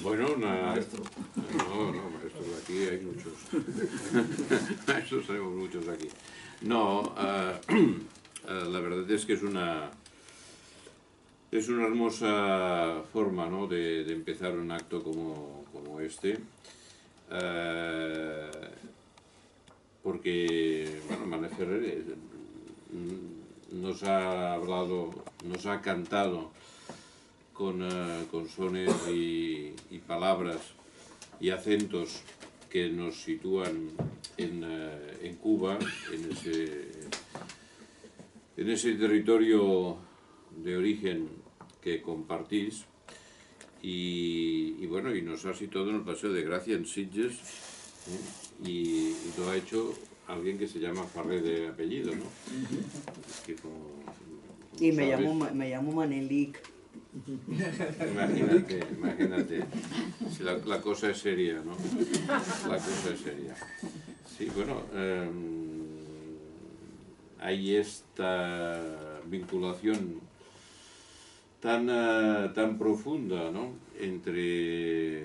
Bueno, maestro. No, maestros aquí hay muchos. Maestros tenemos muchos aquí. No, la verdad es que es una hermosa forma, ¿no?, de empezar un acto como este. Porque, bueno, Manuel Ferrer nos ha hablado, nos ha cantado con sones y palabras y acentos que nos sitúan en Cuba, en ese territorio de origen que compartís, y bueno, y nos ha situado en el Paseo de Gracia, en Sitges, y lo ha hecho alguien que se llama Ferrer de apellido, ¿no? Que como Y sabes, me llamo Manelik. Imagínate. Si la cosa es seria, ¿no? La cosa es seria. Sí, bueno, hay esta vinculación tan profunda, ¿no?, entre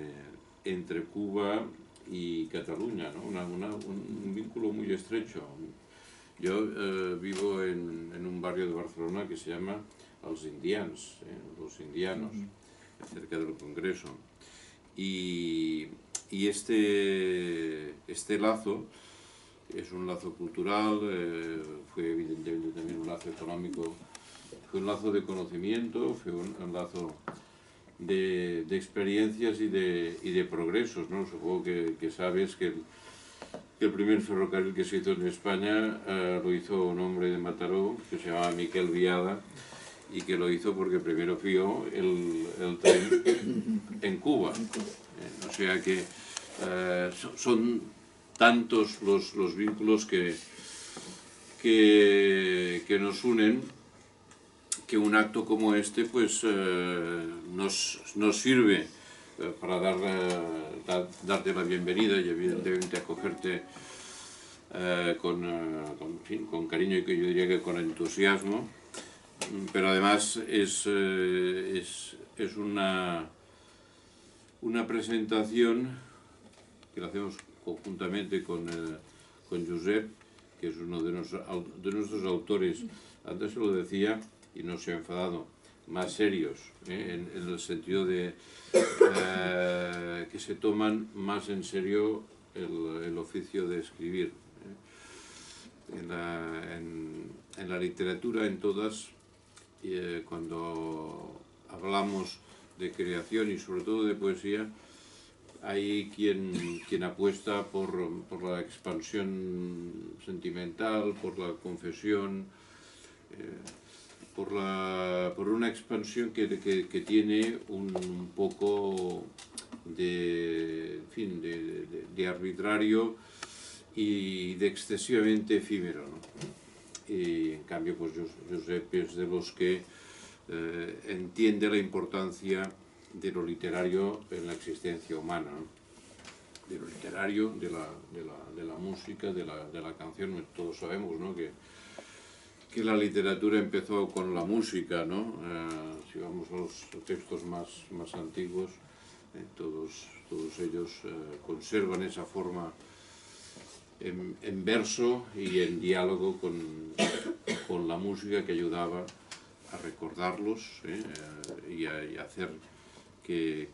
Cuba y Cataluña, ¿no? Un vínculo muy estrecho. Yo vivo en un barrio de Barcelona que se llama los Indians, los indianos, cerca del Congreso. Y este lazo es un lazo cultural, fue evidentemente también un lazo económico, fue un lazo de conocimiento, fue un lazo de experiencias y de progresos, ¿no? Supongo que sabes que el primer ferrocarril que se hizo en España lo hizo un hombre de Mataró que se llamaba Miquel Viada, y que lo hizo porque primero vio el tren en Cuba. O sea que son tantos los vínculos que nos unen, que un acto como este pues nos sirve para darte la bienvenida y evidentemente acogerte con cariño, y que yo diría que con entusiasmo, pero además es una presentación que la hacemos conjuntamente con Josep, que es uno de nuestros autores, antes se lo decía y no se ha enfadado, más serios, en el sentido de que se toman más en serio el oficio de escribir. En la literatura, en todas, cuando hablamos de creación y sobre todo de poesía, hay quien apuesta por la expansión sentimental, por la confesión, por una expansión que tiene un poco de arbitrario y de excesivamente efímero, ¿no? Y en cambio, pues Josep es de los que entiende la importancia de lo literario en la existencia humana, ¿no? De lo literario, de la música, de la canción. Todos sabemos, ¿no?, que la literatura empezó con la música, ¿no? Si vamos a los textos más antiguos, todos ellos conservan esa forma en verso y en diálogo con la música, que ayudaba a recordarlos y a hacer que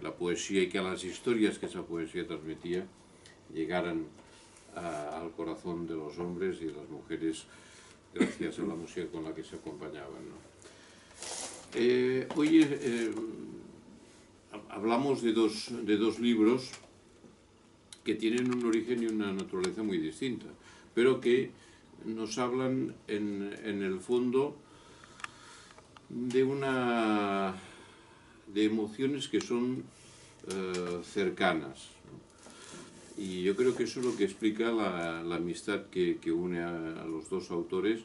la poesía y que las historias que esa poesía transmitía llegaran al corazón de los hombres y de las mujeres, gracias a la música con la que se acompañaban, ¿no? Hoy hablamos de dos libros que tienen un origen y una naturaleza muy distinta, pero que nos hablan en el fondo de emociones que son cercanas, ¿no? Y yo creo que eso es lo que explica la amistad que une a los dos autores,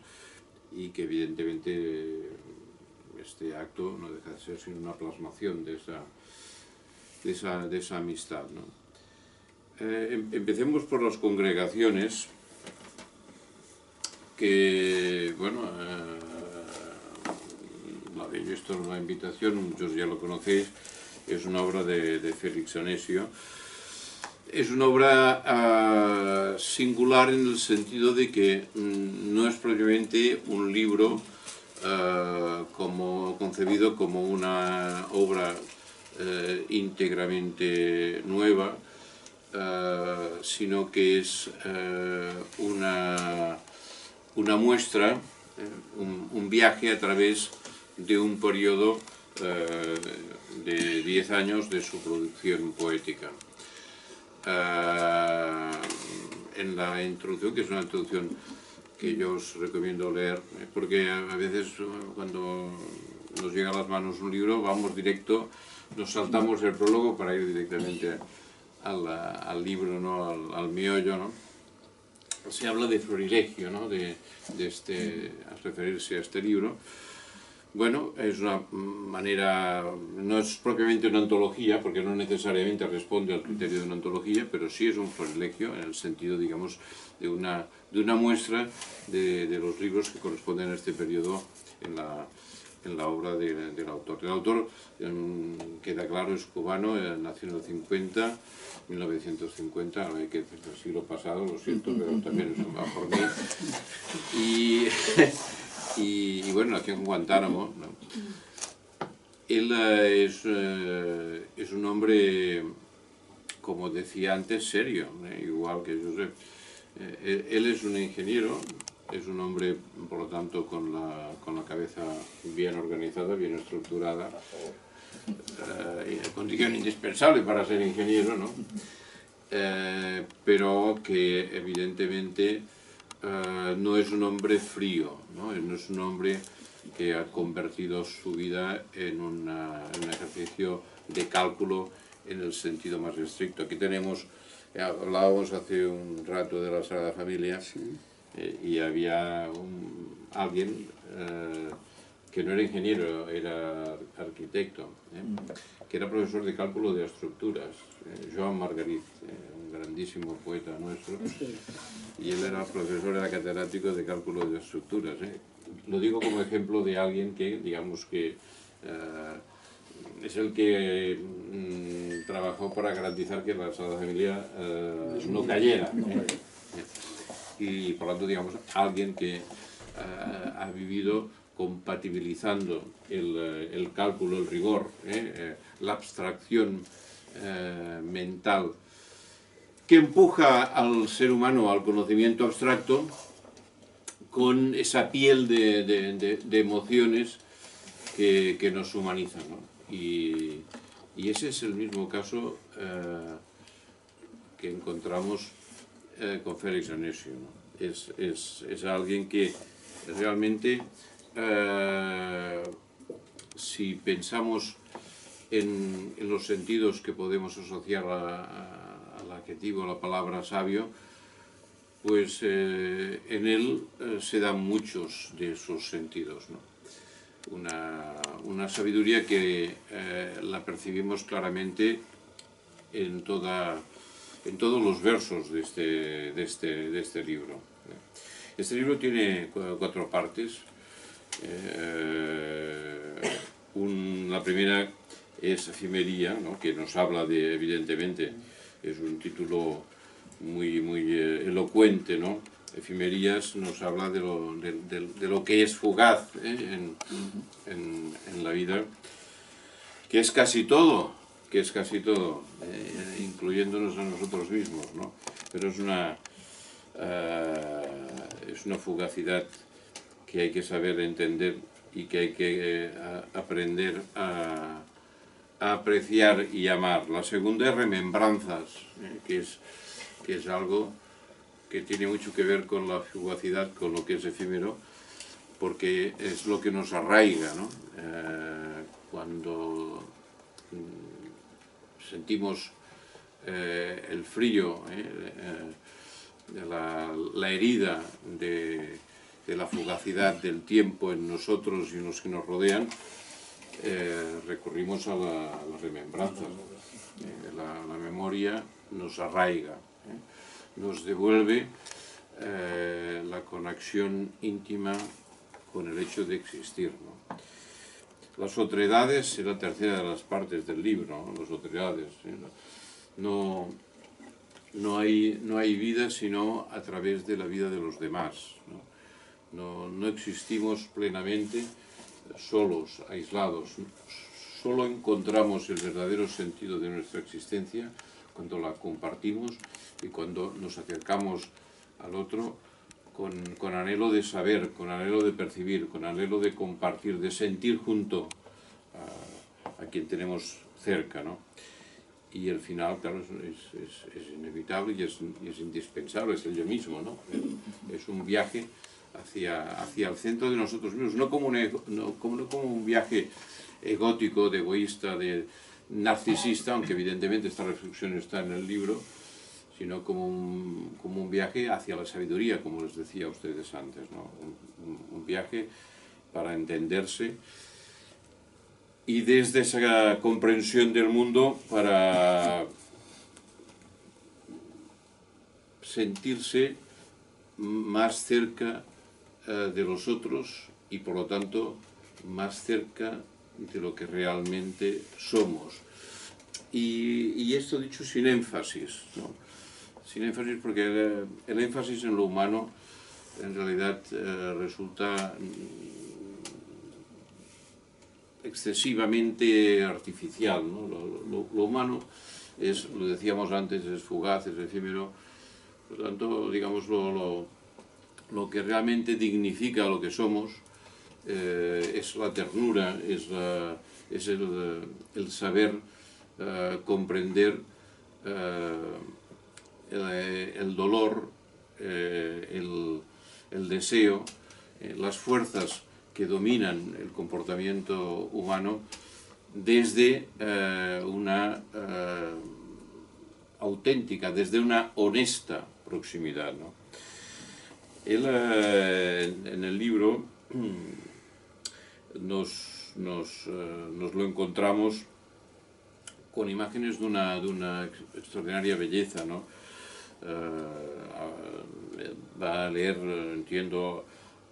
y que evidentemente este acto no deja de ser sino una plasmación de esa amistad, ¿no? Empecemos por las congregaciones, que, bueno, la habéis visto en la invitación, muchos ya lo conocéis, es una obra de Félix Anesio. Es una obra singular en el sentido de que no es propiamente un libro concebido como una obra íntegramente nueva, sino que es una muestra, un viaje a través de un periodo de 10 años de su producción poética. En la introducción, que es una introducción que yo os recomiendo leer, porque a veces cuando nos llega a las manos un libro vamos directo, nos saltamos el prólogo para ir directamente al libro, ¿no? al meollo, ¿no? Se habla de florilegio, ¿no? al referirse a este libro. Bueno, es una manera, no es propiamente una antología, porque no necesariamente responde al criterio de una antología, pero sí es un florilegio en el sentido, digamos, de una muestra de los libros que corresponden a este periodo en la obra del autor. El autor, queda claro, es cubano, nació en el 1950, hay que decir del siglo pasado, lo siento, pero también es un va por mí. Y bueno, nació en Guantánamo, ¿no? Él es un hombre, como decía antes, serio, igual que Josep. Él es un ingeniero, es un hombre, por lo tanto, con la cabeza bien organizada, bien estructurada, condición indispensable para ser ingeniero, ¿no? Pero que evidentemente no es un hombre frío, ¿no? No es un hombre que ha convertido su vida en un ejercicio de cálculo en el sentido más estricto. Aquí tenemos, hablábamos hace un rato de la Sagrada Familia, sí. Y había alguien que no era ingeniero, era arquitecto, que era profesor de cálculo de estructuras, Joan Margarit, un grandísimo poeta nuestro, sí. Y él era profesor, era catedrático de cálculo de estructuras. Lo digo como ejemplo de alguien que, digamos que, es el que trabajó para garantizar que la Sagrada Familia no cayera. Y por lo tanto, digamos, alguien que ha vivido compatibilizando el cálculo, el rigor, la abstracción mental, que empuja al ser humano al conocimiento abstracto con esa piel de emociones que nos humanizan, ¿no? Y ese es el mismo caso que encontramos con Félix Anesio, ¿no? Es alguien que realmente, si pensamos en los sentidos que podemos asociar al adjetivo, a la palabra sabio, pues en él se dan muchos de esos sentidos, ¿no? Una sabiduría que la percibimos claramente en todos los versos de este libro. Este libro tiene 4 partes. La primera es Efimería, ¿no? Que nos habla de, evidentemente, es un título muy elocuente, ¿no? Efimerías nos habla de lo que es fugaz, en la vida, que es casi todo, incluyéndonos a nosotros mismos, ¿no? Pero es una fugacidad que hay que saber entender y que hay que aprender a apreciar y amar. La segunda es Remembranzas, que es algo que tiene mucho que ver con la fugacidad, con lo que es efímero, porque es lo que nos arraiga, ¿no? Cuando sentimos el frío, la herida de la fugacidad del tiempo en nosotros y en los que nos rodean, recurrimos a la remembranza. La memoria nos arraiga, nos devuelve la conexión íntima con el hecho de existir, ¿no? Las otredades es la tercera de las partes del libro, ¿no? Las otredades. No hay vida sino a través de la vida de los demás, ¿no? No existimos plenamente solos, aislados. Solo encontramos el verdadero sentido de nuestra existencia cuando la compartimos y cuando nos acercamos al otro con anhelo de saber, con anhelo de percibir, con anhelo de compartir, de sentir junto a quien tenemos cerca, ¿no? Y el final, claro, es inevitable y es indispensable, es el yo mismo, ¿no? Es un viaje hacia el centro de nosotros mismos, no como un viaje egótico, de egoísta, de narcisista, aunque evidentemente esta reflexión está en el libro, sino como un viaje hacia la sabiduría, como les decía a ustedes antes, ¿no? Un viaje para entenderse y desde esa comprensión del mundo para sentirse más cerca de los otros y por lo tanto más cerca de lo que realmente somos. Y esto dicho sin énfasis, ¿no? Sin énfasis porque el énfasis en lo humano en realidad resulta excesivamente artificial, ¿no? Lo humano es, lo decíamos antes, es fugaz, es efímero, por lo tanto, digamos, lo que realmente dignifica lo que somos es la ternura, es el saber comprender el dolor, el deseo, las fuerzas que dominan el comportamiento humano desde una auténtica, desde una honesta proximidad, ¿no? Él en el libro nos lo encontramos con imágenes de una extraordinaria belleza, ¿no? Va a leer, entiendo,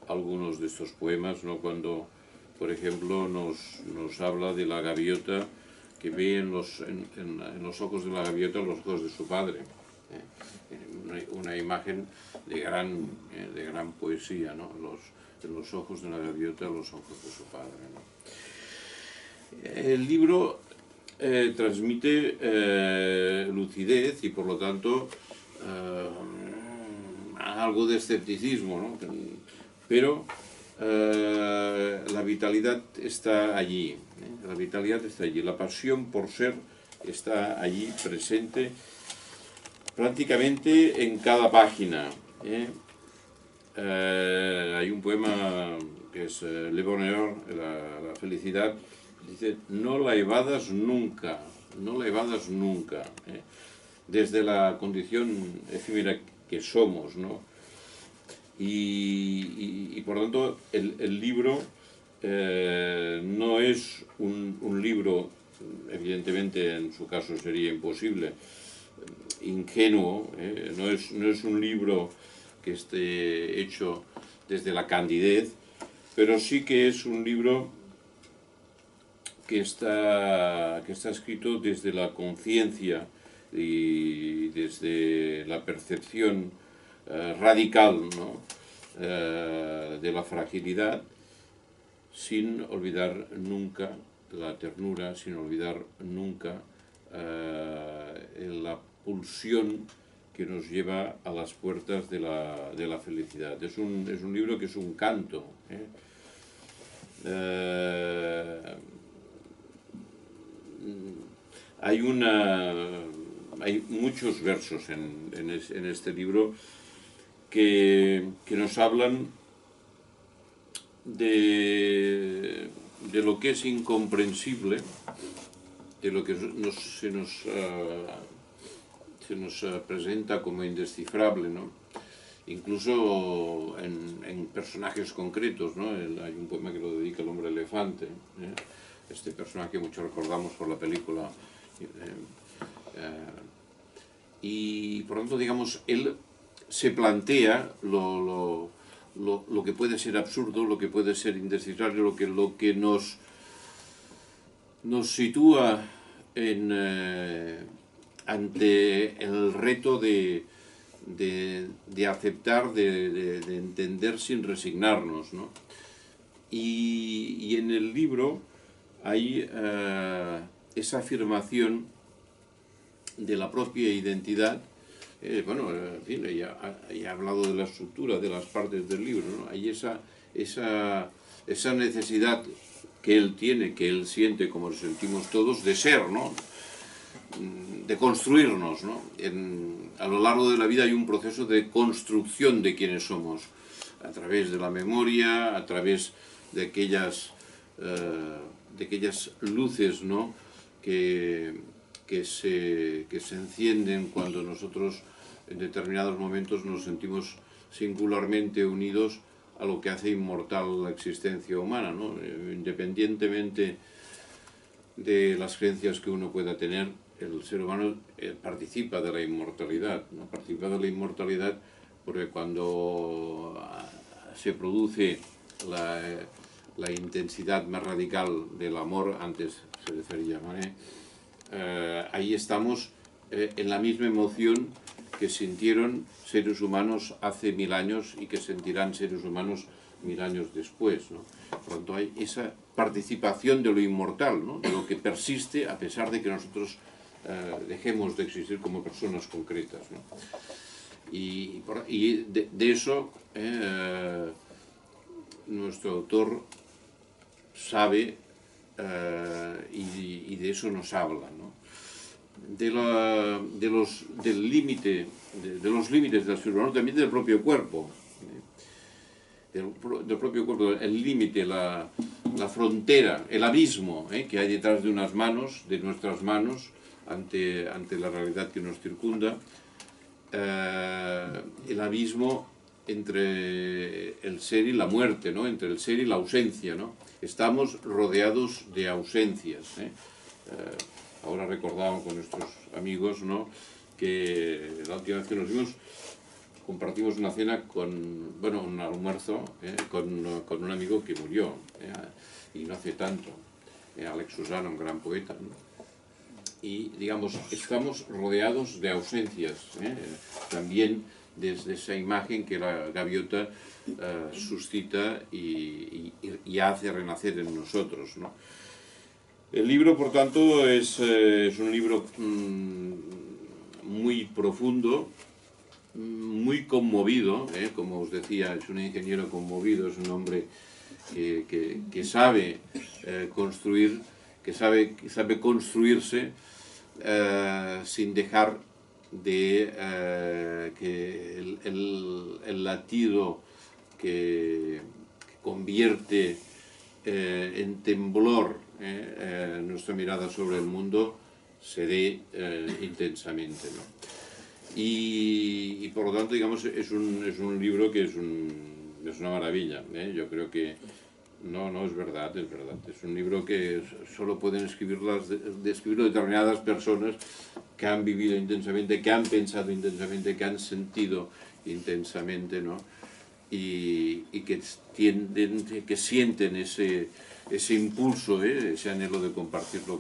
algunos de estos poemas, ¿no? Cuando, por ejemplo, nos habla de la gaviota que ve en los ojos de la gaviota los ojos de su padre. Una imagen de gran poesía, ¿no? En los ojos de la gaviota los ojos de su padre, ¿no? El libro transmite lucidez y por lo tanto algo de escepticismo, ¿no? Pero la vitalidad está allí, ¿eh? La vitalidad está allí, la pasión por ser está allí presente prácticamente en cada página, ¿eh? Hay un poema que es Le Bonheur, la felicidad, dice: no la evadas nunca, no la evadas nunca, ¿eh? Desde la condición efímera que somos, ¿no? Y por lo tanto el libro no es un libro, evidentemente en su caso sería imposible, ingenuo, no es un libro que esté hecho desde la candidez, pero sí que es un libro que está escrito desde la conciencia y desde la percepción radical, ¿no? De la fragilidad, sin olvidar nunca la ternura, sin olvidar nunca la pulsión que nos lleva a las puertas de la felicidad. Es un libro que es un canto, ¿eh? Hay muchos versos en este libro que nos hablan de lo que es incomprensible, de lo que se nos presenta como indescifrable, ¿no? Incluso en personajes concretos, ¿no? Hay un poema que lo dedica al hombre elefante, ¿eh? Este personaje que mucho recordamos por la película, y por lo tanto, digamos, él se plantea lo que puede ser absurdo, lo que puede ser indescifrable, lo que nos nos sitúa ante el reto de aceptar, de entender sin resignarnos, ¿no? Y en el libro hay esa afirmación de la propia identidad. Bueno, en fin, ya he hablado de la estructura, de las partes del libro, ¿no? Hay esa necesidad que él tiene, que él siente, como lo sentimos todos, de ser, ¿no? De construirnos, ¿no? A lo largo de la vida hay un proceso de construcción de quienes somos, a través de la memoria, a través de aquellas luces, ¿no? que se encienden cuando nosotros en determinados momentos nos sentimos singularmente unidos a lo que hace inmortal la existencia humana, ¿no? Independientemente de las creencias que uno pueda tener, el ser humano participa de la inmortalidad, ¿no? Participa de la inmortalidad porque cuando se produce la intensidad más radical del amor, antes se refería Manet, ahí estamos en la misma emoción que sintieron seres humanos hace 1000 años y que sentirán seres humanos 1000 años después, ¿no? Por lo tanto, hay esa participación de lo inmortal, ¿no? De lo que persiste a pesar de que nosotros dejemos de existir como personas concretas, ¿no? Y de eso nuestro autor sabe y de eso nos habla, ¿no? De los límites del ser humano, también del propio cuerpo, del propio cuerpo, el límite, la frontera, el abismo que hay detrás de unas manos, de nuestras manos, ante la realidad que nos circunda, el abismo entre el ser y la muerte, ¿no? Entre el ser y la ausencia, ¿no? Estamos rodeados de ausencias, ahora recordábamos con nuestros amigos, ¿no? Que la última vez que nos vimos compartimos una cena bueno, un almuerzo con un amigo que murió, y no hace tanto, Alex Susana, un gran poeta, ¿no? Y digamos, estamos rodeados de ausencias, también desde esa imagen que la gaviota suscita y hace renacer en nosotros, ¿no? El libro, por tanto, es un libro muy profundo, muy conmovido, como os decía, es un ingeniero conmovido, es un hombre que sabe construir, que sabe construirse sin dejar de que el latido que convierte en temblor nuestra mirada sobre el mundo se dé intensamente, ¿no? Y por lo tanto, digamos, es un libro que es una maravilla, yo creo que no, es verdad, es verdad. Es un libro que solo pueden escribirlo determinadas personas que han vivido intensamente, que han pensado intensamente, que han sentido intensamente, ¿no? Y que sienten ese impulso, ese anhelo de compartir lo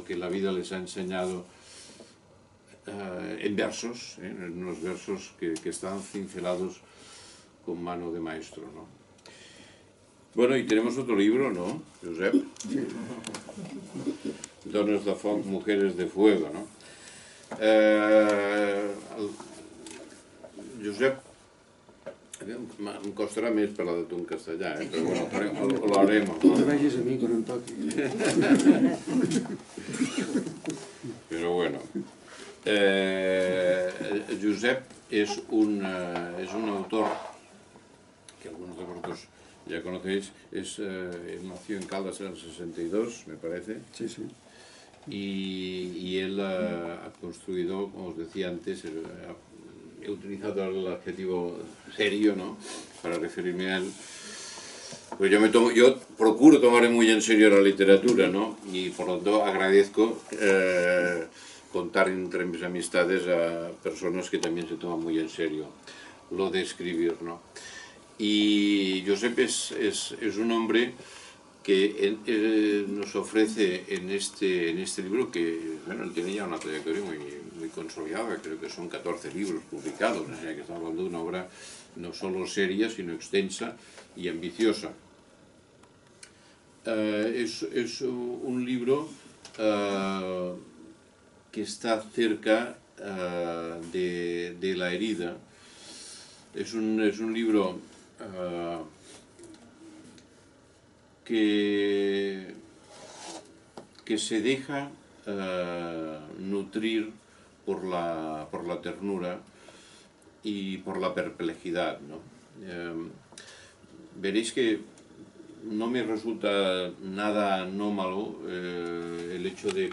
que la vida les ha enseñado en versos, en unos versos que están cincelados con mano de maestro, ¿no? Bueno, y tenemos otro libro, ¿no, Josep? Sí. Dones de foc, mujeres de fuego, ¿no? Josep, em costarà més parlar de tu en castellà, però bueno, lo haremos, ¿no? No te vayas a mí con un toque. Pero bueno, Josep es un autor que algunos de vosotros ya conocéis, él nació en Caldas en el 62, me parece. Sí, sí. Y él ha construido, como os decía antes, he utilizado el adjetivo serio, ¿no?, para referirme a él. Pues yo procuro tomar muy en serio la literatura, ¿no? Y por lo tanto agradezco contar entre mis amistades a personas que también se toman muy en serio lo de escribir, ¿no? Y Josep es un hombre que nos ofrece en este libro, que bueno, él tiene ya una trayectoria muy consolidada, creo que son 14 libros publicados, o sea que estamos hablando de una obra no solo seria, sino extensa y ambiciosa. Es un libro que está cerca de la herida. Es un libro que se deja nutrir por la ternura y por la perplejidad, ¿no? Veréis que no me resulta nada anómalo el hecho de